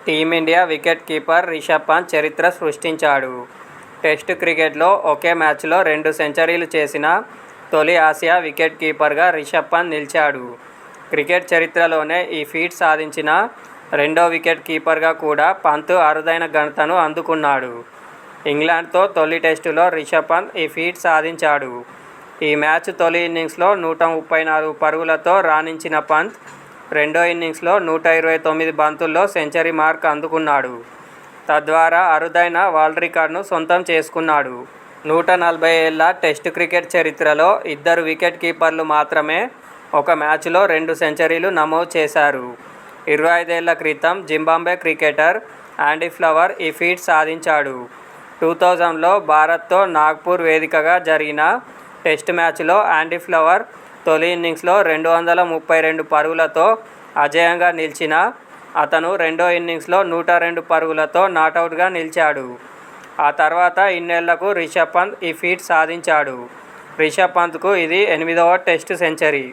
Team India wicket keeper Rishabh Pant చరిత్ర సృష్టించాడు. Test క్రికెట్లో ఒకే మ్యాచ్లో 2 సెంచరీలు చేసిన తొలి ఆసియా వికెట్ కీపర్గా రిషబ్ పంత్ నిలిచాడు. క్రికెట్ చరిత్రలోనే ఈ ఫీట్ సాధించిన రెండో వికెట్ కీపర్గా కూడా పంత్ అరుదైన ఘనతను అందుకున్నాడు. ఇంగ్లాండ్తో తొలి టెస్టులో రిషబ్ పంత్ ఈ ఫీట్ సాధించాడు. ఈ మ్యాచ్ తొలి ఇన్నింగ్స్లో 134 పరుగులతో రాణించిన పంత్ రెండో ఇన్నింగ్స్లో 129 బంతుల్లో సెంచరీ మార్క్ అందుకున్నాడు. తద్వారా అరుదైన వరల్డ్ రికార్డును సొంతం చేసుకున్నాడు. 140 ఏళ్ల టెస్టు క్రికెట్ చరిత్రలో ఇద్దరు వికెట్ కీపర్లు మాత్రమే ఒక మ్యాచ్లో 2 సెంచరీలు నమోదు చేశారు. 25 ఏళ్ల క్రితం జింబాబ్వే క్రికెటర్ యాండీ ఫ్లవర్ ఈ ఫీట్ సాధించాడు. 2000లో భారత్తో నాగ్పూర్ వేదికగా జరిగిన టెస్టు మ్యాచ్లో యాండీ ఫ్లవర్ తొలి ఇన్నింగ్స్లో 232 పరుగులతో అజేయంగా నిలిచినా అతను రెండో ఇన్నింగ్స్లో 102 పరుగులతో నాటౌట్గా నిలిచాడు. ఆ తర్వాత ఇన్నేళ్లకు రిషబ్ పంత్ ఈ ఫీట్ సాధించాడు. రిషబ్ పంత్కు ఇది 8వ టెస్టు సెంచరీ.